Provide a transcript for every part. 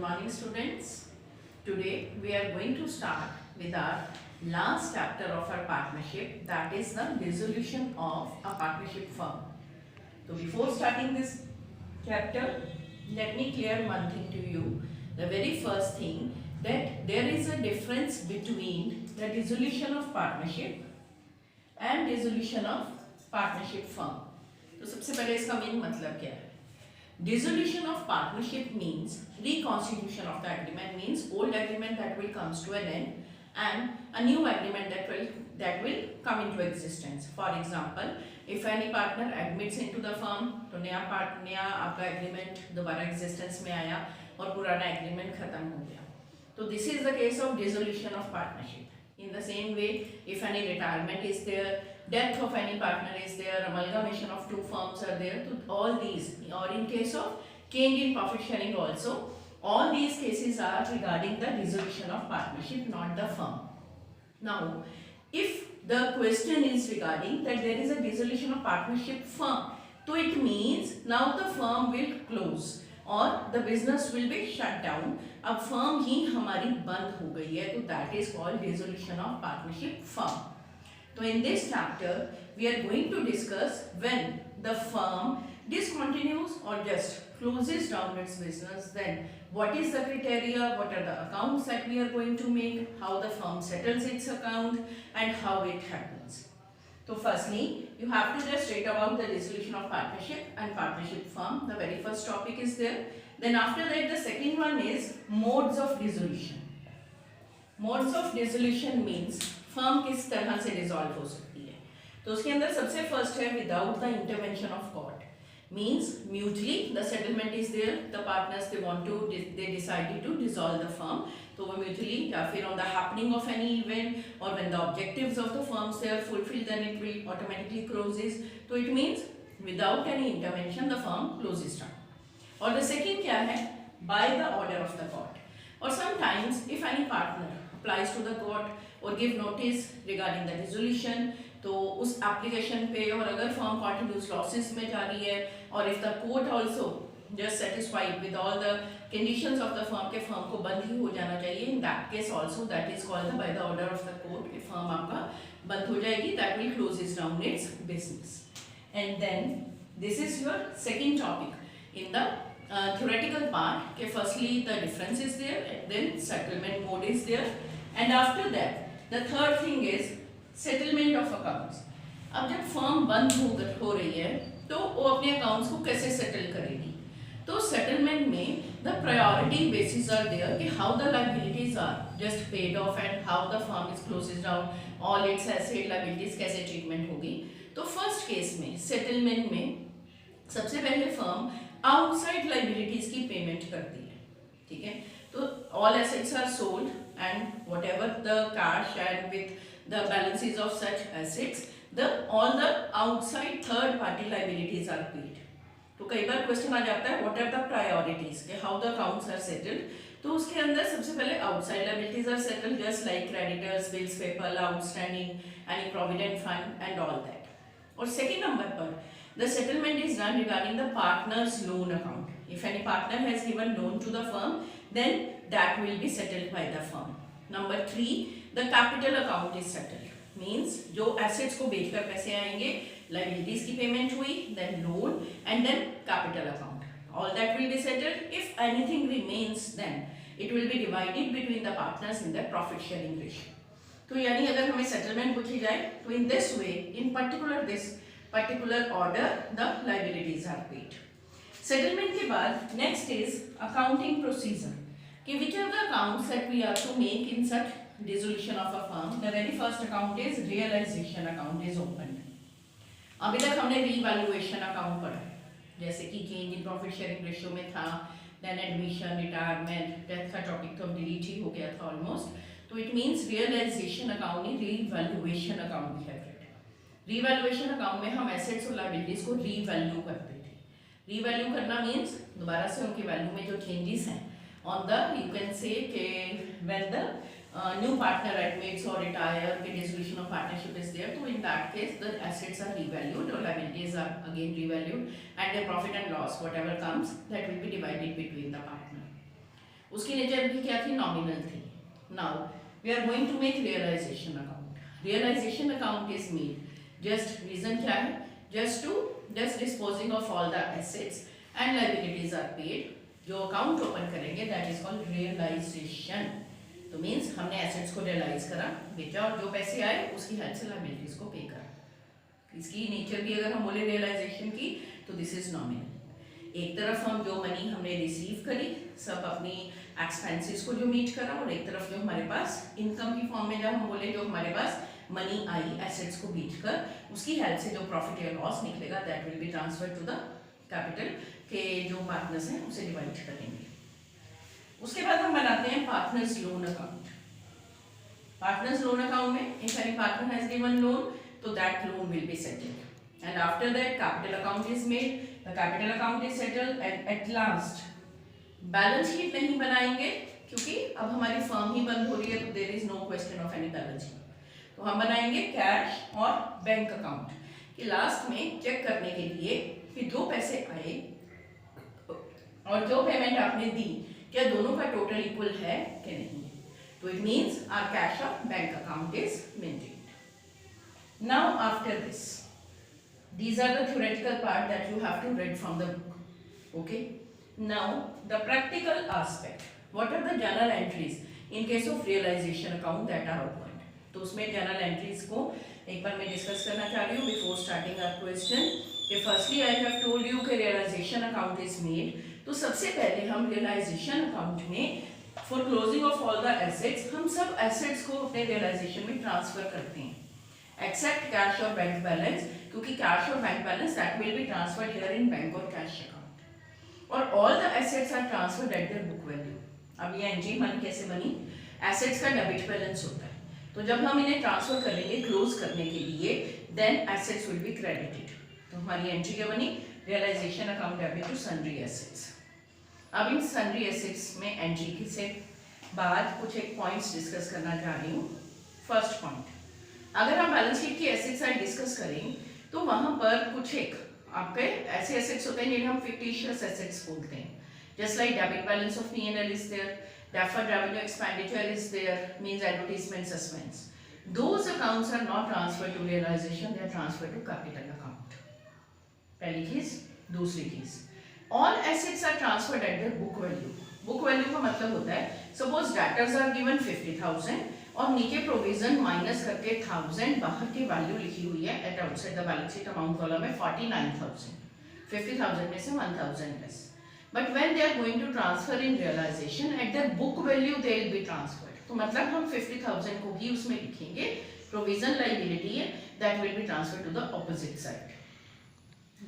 morning students. Today we are going to start with our last chapter of our partnership, that is the dissolution of a partnership firm. So before starting this chapter, let me clear one thing to you. The very first thing, that there is a difference between the dissolution of partnership and dissolution of partnership firm. तो सबसे पहले इसका main मतलब क्या है? Dissolution of partnership means reconstitution of the agreement, means old agreement that will comes to an end and a new agreement that will come into existence. For example, if any partner admits into the firm, तो नया आपका agreement दोबारा existence में आया और पुराना agreement खत्म हो गया. So this is the case of dissolution of partnership. In the same way, if any retirement is there, death of any partner is there, amalgamation of two firms are there, to all these, or in case of change in profit sharing also, all these cases are regarding the dissolution of partnership, not the firm. Now, if the question is regarding that there is a dissolution of partnership firm, so it means now the firm will close और the business will be shut down. अब firm ही हमारी बंद हो गई है, तो that is called dissolution of partnership firm. So in this chapter we are going to discuss when the firm discontinues or just closes down its business, then what is the criteria, what are the accounts that we are going to make, how the firm settles its account and how it happens. So firstly, you have to just read about the dissolution of partnership and partnership firm. The very first topic is there. Then after that, the second one is modes of dissolution. Modes of dissolution means firm किस तरह से dissolve हो सकती है. तो उसके अंदर सबसे first है without the intervention of court. Means mutually the settlement is there. The partners they decided to dissolve the firm. तो वो mutually या फिर on the happening of any event or when the objectives of the firms they are fulfilled, then it will automatically closes. So it means without any intervention the firm closes down. और the second क्या है? By the order of the court. Or sometimes if any partner applies to the court or give notice regarding the dissolution, तो उस application पे और अगर firm continuous losses में जा रही है और if the court also just satisfied with all the conditions of the firm के फर्म को बंद ही हो जाना चाहिए, in that case also that is called by the order of the court कि फर्म आपका बंद हो जाएगी, that will closes down its business. And then this is your second topic in the theoretical part के firstly the difference is there, then settlement mode is there, and after that the third thing is settlement of accounts. अब जब firm बंद हो रही है तो वो अपने अकाउंट्स को कैसे सेटल करेगी? तो सेटलमेंट में the priority basis are there कि how the liabilities are just paid off and how the firm is closes down, all its asset liabilities कैसे ट्रीटमेंट होगी. तो फर्स्ट केस में सेटलमेंट में सबसे पहले फर्म आउटसाइड लायबिलिटीज की पेमेंट करती है. ठीक है, तो all assets are sold and whatever the cash and with the balances of such assets, all the outside third party liabilities are paid. तो कई बार क्वेश्चन आ जाता है what are the priorities कि how the accounts are settled. तो उसके अंदर सबसे पहले outside liabilities are settled just like creditors, bills payable, outstanding, any provident fund and all that. और second number पर the settlement is done regarding the partner's loan account. If any partner has given loan to the firm, then that will be settled by the firm. Number 3, the capital account is settled. Means जो assets को बेचकर पैसे आएंगे, liabilities की payment हुई, then loan and then capital account. All that will be settled. If anything remains, then it will be divided between the partners in the profit sharing ratio. तो यानी अगर हमें settlement पूछी जाए, तो in this way, in this particular order, the liabilities are paid. Settlement के बाद next is accounting procedure. कि which are the accounts that we have to make in such dissolution of a firm. The very first account is realization account is opened. अभी तक हमने revaluation account पढ़ा, जैसे कि change in profit sharing ratio में था, then admission, retirement, death का topic तो delete ही हो गया था almost. तो it means realization account he revaluation account भी है. revaluation account में हम assets और liabilities को revalue करते थे. revalue करना means दोबारा से उनकी value में जो changes हैं on the, you can say when the new partner admits or retire, the dissolution of partnership is there, so in that case the assets are revalued or liabilities are again revalued and the profit and loss whatever comes that will be divided between the partner. उसकी nature भी क्या थी, nominal थी. Now we are going to make realization account. Realization account is made just, reason क्या है, just disposing of all the assets and liabilities are paid. जो account open करेंगे that is called realisation. तो means हमने assets को realise करा, बेचा, और जो पैसे आए उसकी हेल्प से लायबिलिटीज को पे करा. इसकी नेचर भी अगर हम बोले रियलाइजेशन की तो दिस इज नॉमिनल. एक तरफ हम जो मनी हमने रिसीव करी सब अपनी एक्सपेंसेस को जो मीट करा, और एक तरफ जो हमारे पास इनकम की फॉर्म में जब हम बोले जो हमारे पास मनी आई एसेट्स को बीट कर, उसकी हेल्प से जो प्रॉफिट या लॉस निकलेगा that will be transfer to the capital के जो पार्टनर्स हैं उसे डिवाइड करेंगे. उसके बाद हम बनाते हैं partners loan account. Partners loan account में if any partner has given loan तो that loan will be settled, and after that capital account is made, the capital account is settled, and at last balance sheet नहीं बनाएंगे क्योंकि अब हमारी firm ही बंद हो रही है, तो there is no question of any balance sheet. तो हम बनाएंगे कैश और बैंक अकाउंट कि लास्ट में चेक करने के लिए कि जो पैसे आए और जो पेमेंट आपने दी क्या दोनों का टोटल इक्वल है कि नहीं. तो इट मींस आवर कैश और bank account is maintained. Now after this, these are the theoretical part that you have to read from the book. Okay, now the practical aspect, what are the journal entries in case of realization account that are opened. तो उसमें journal entries को एक बार मैं discuss करना चाह रही हूँ before starting our question. कि firstly I have told you कि रियलाइजेशन अकाउंट इज मेड. तो सबसे पहले हम रियलाइजेशन अकाउंट में for closing of all the assets हम सब एसेट्स को अपने रियलाइजेशन में ट्रांसफर करते हैं एक्सेप्ट कैश और बैंक बैलेंस, क्योंकि कैश और bank balance that will be transferred here in bank और कैश अकाउंट, और all the assets are transferred at their book value. अब ये एंट्री मन कैसे बनी, एसेट्स का डेबिट बैलेंस होता है, तो जब हम इन्हें ट्रांसफर करेंगे क्लोज करने के लिए then assets will be credited. तो हमारी एंट्री क्या बनी, realization account debit to sundry assets. अब इन सन्ड्री एसेट्स में एंट्री से बाद कुछ एक पॉइंट्स डिस्कस करना चाह रही हूँ. फर्स्ट पॉइंट, अगर हम बैलेंस शीट की एसेट साइड डिस्कस करें तो वहां पर कुछ एक आपके ऐसे एसेट्स होते हैं जिन्हें हम फिक्टिशियस एसेट्स बोलते हैं. Just like debit balance of P&L is there, deferred revenue expenditure is there, means advertisement suspense. Those accounts are not transferred to realization, they are transferred to capital account. पहली चीज. दूसरी चीज, all assets are transferred at their book value. book value का मतलब होता है suppose debtors are given 50,000 और नीचे प्रोविजन माइनस करके 1000 बाहर की वैल्यू लिखी हुई है at outside the balance sheet amount column में 49,000, 50,000 में से 1,000 less. But when they are going to transfer in realization at their book value they will be transferred. तो मतलब हम 50,000 को ही उसमें लिखेंगे, प्रोविजन लायबिलिटी है that will be transferred to the opposite side.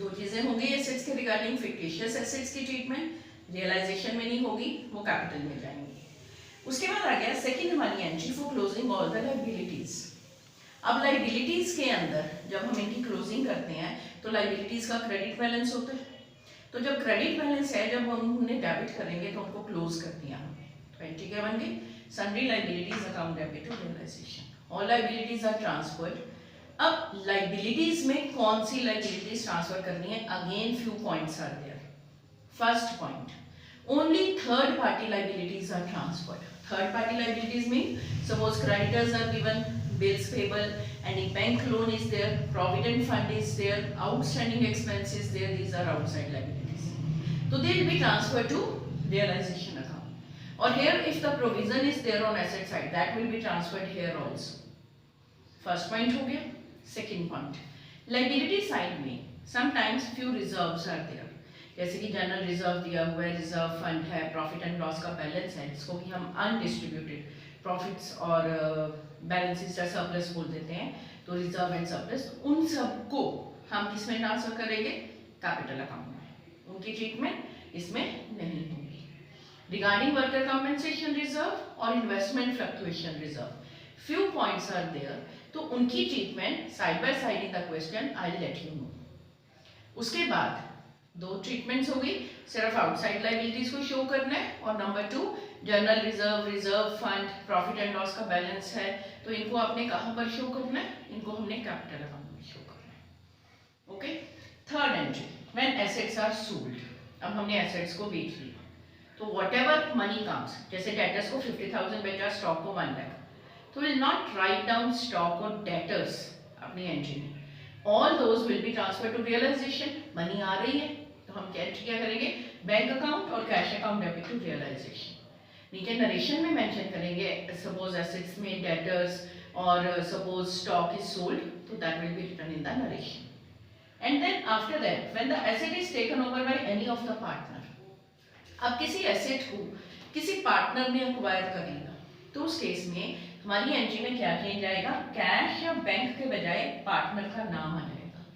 दो चीजें होंगी एसेट्स के रिगार्डिंग, फिक्टिशियस एसेट्स की ट्रीटमेंट रियलाइजेशन में नहीं होगी, वो कैपिटल में जाएंगी. उसके बाद आ गया सेकंड हमारी entry for closing all the liabilities. अब लायबिलिटीज के अंदर जब हम इनकी क्लोजिंग करते हैं तो लायबिलिटीज का क्रेडिट बैलेंस होता है. तो जब क्रेडिट बैलेंस है जब हम उन्हें डेबिट करेंगे तो उनको क्लोज कर दिया हमने. तो एंट्री क्या बन गई, sundry liabilities account debit to realization. All liabilities are transferred. अब लायबिलिटीज में कौन सी लायबिलिटीज ट्रांसफर करनी है, again few points are there. First point, only third party liabilities are transferred. Third party liabilities mean suppose creditors are given, bills payable, any bank loan is there, provident fund is there, outstanding expenses there, these are outside liabilities. So they will be transferred to realization account. Or here if the provision is there on asset side, that will be transferred here also. First point हो गया. Second point, liability side में sometimes few reserves are there. जैसे कि general reserve दिया हुआ है, reserve fund है, profit and loss का बैलेंस है जिसको कि हम अनडिस्ट्रीब्यूटेड प्रॉफिट्स और बैलेंसेस या सरप्लस बोल देते हैं. तो रिजर्व एंड सरप्लस उन सबको हम किस में ट्रांसफर करेंगे, कैपिटल अकाउंट में. उनकी ट्रीटमेंट इसमें नहीं होगी. रिगार्डिंग वर्कर कंपनसेशन रिजर्व और investment fluctuation reserve few points are there. तो उनकी treatment side by side in the question I will let you know. उसके बाद दो ट्रीटमेंट्स हो गई, सिर्फ आउटसाइड लायबिलिटीज को शो करना है, और number 2 general reserve, reserve fund, profit and loss का बैलेंस है तो इनको आपने कहाँ पर शो करना है, इनको हमने कैपिटल अकाउंट में शो करना है. Okay. Third entry, when assets are sold. अब हमने एसेट्स को बेच लिया तो whatever money comes, जैसे debtors को 50,000 बेचा, stock को 1 lakh, तो will not write down stock और debtors अपनी एंट्री में. All those will be transferred to realization. Money आ रही है तो हम एंट्री क्या करेंगे, बैंक अकाउंट और cash account debit to realization. नीचे नरेशन में मेंशन करेंगे सपोज एसेट्स में डेटर्स और सपोज स्टॉक इज सोल्ड, तो that will be written in the narration. And then after that when the asset is taken over by any of the partner, अब किसी asset को किसी partner ने acquire कर लिया, तो उस केस में हमारी एंट्री में क्या चेंज आएगा, कैश या बैंक के बजाय पार्टनर का नाम आ जाएगा.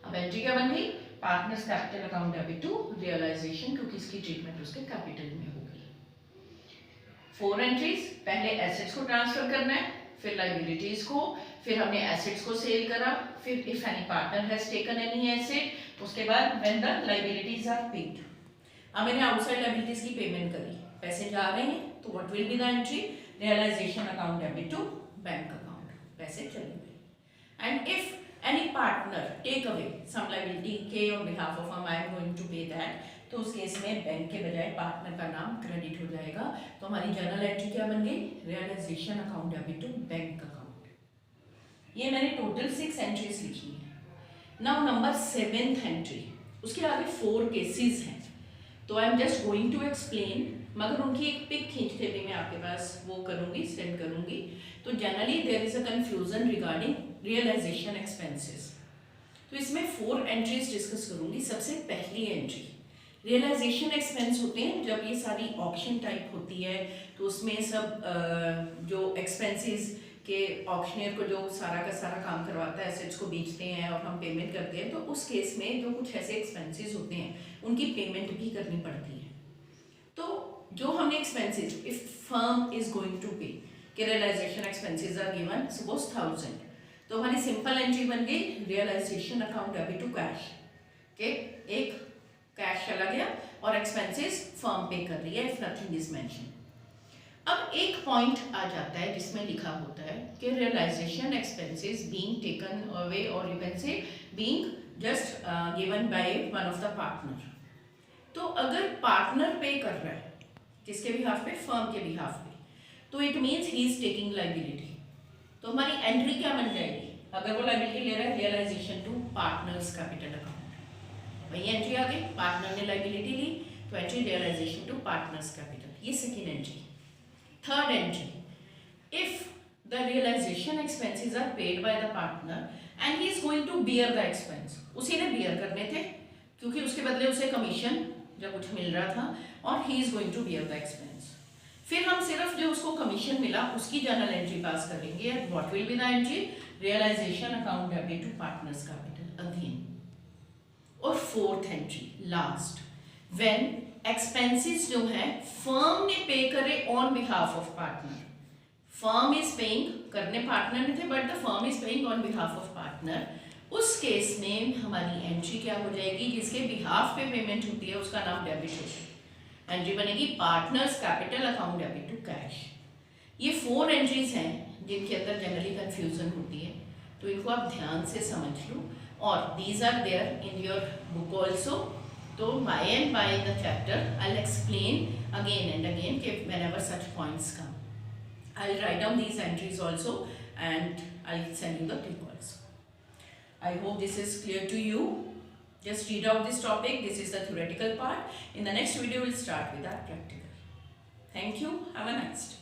अब एंट्री क्या बन गई, partners capital account debit to realization, क्योंकि इसकी ट्रीटमेंट उसके कैपिटल में होगी. 4 एंट्रीज, पहले एसेट्स को ट्रांसफर करना है, फिर लायबिलिटीज को, फिर हमने एसेट्स को सेल करा, फिर if any partner has taken any asset, उसके बाद when the liabilities are paid. अब मैंने आउटसाइड लायबिलिटीज की पेमेंट करी, पैसे जा रहे हैं, तो what will be the entry, realization account debit to bank account, पैसे चले गए. And if any partner take away some liability K on behalf of I am going to pay that, तो उस केस में बैंक के बजाय partner का नाम क्रेडिट हो जाएगा. तो हमारी जर्नल एंट्री क्या बन गई, realization account debit to bank account. ये मैंने टोटल 6 एंट्रीज लिखी है. नाउ नंबर 7th एंट्री, उसके आगे 4 केसेस हैं, तो I am just going to explain, मगर उनकी एक पिक खींचते हुए मैं आपके पास वो करूंगी, सेंड करूंगी. तो generally there is a confusion regarding realization expenses. तो इसमें 4 एंट्रीज डिस्कस करूंगी. सबसे पहली एंट्री, रियलाइजेशन एक्सपेंस होते हैं जब ये सारी ऑक्शन टाइप होती है, तो उसमें सब जो एक्सपेंसेस के ऑक्शनियर को जो सारा का सारा काम करवाता है, एसेट्स को बेचते हैं और हम पेमेंट करते हैं, तो उस केस में जो कुछ ऐसे एक्सपेंसेस होते हैं उनकी पेमेंट भी करनी पड़ती है. तो जो हमने expenses, if firm is going to pay, कि realization expenses are given suppose 1000, तो हमारी सिंपल एंट्री बन गई realization account debit to cash, के एक कैश चला गया और एक्सपेंसेस फर्म पे कर रही है इफ नथिंग इज मेंशन. अब एक पॉइंट आ जाता है जिसमें लिखा होता है कि realization expenses being taken away और you can say being just given by one of the partner. तो अगर पार्टनर पे कर रहा है, किसके बिहाफ पे, फर्म के बिहाफ पे, तो it means he is taking liability. तो हमारी एंट्री क्या बन जाएगी, अगर वो लायबिलिटी ले रहा है, realization to partners capital account, वही एंट्री आ गई, पार्टनर ने लायबिलिटी ली, तो entry realization to partners capital. ये second entry. Third entry, if the realization expenses are paid by the partner and he is going to bear the expense, उसी ने beer करने थे क्योंकि उसके बदले उसे कमीशन या कुछ मिल रहा था, और he is going to bear the expense. फिर हम सिर्फ जो उसको कमीशन मिला उसकी जर्नल एंट्री पास करेंगे. What will be the entry, realization account debit to partners capital again. और 4th entry last, when expenses जो है फर्म ने पे करे on behalf of partner, firm is paying, करने पार्टनर ने थे but the firm is paying on behalf of partner, उस केस में हमारी एंट्री क्या हो जाएगी, जिसके बिहाफ पे पेमेंट होती है उसका नाम डेबिट होगा. एंट्री बनेगी partners capital account debit to cash. ये 4 एंट्रीज हैं जिनके अंदर जनरली कंफ्यूजन होती है, तो इनको आप ध्यान से समझ लो. और these are there in your book also. तो by and by the chapter I will explain again and again कि whenever such points come, I will write down these entries also and I will send you the clip also. I hope this is clear to you. Just read out this topic. This is the theoretical part. In the next video, we'll start with our practical. Thank you. Have a nice day.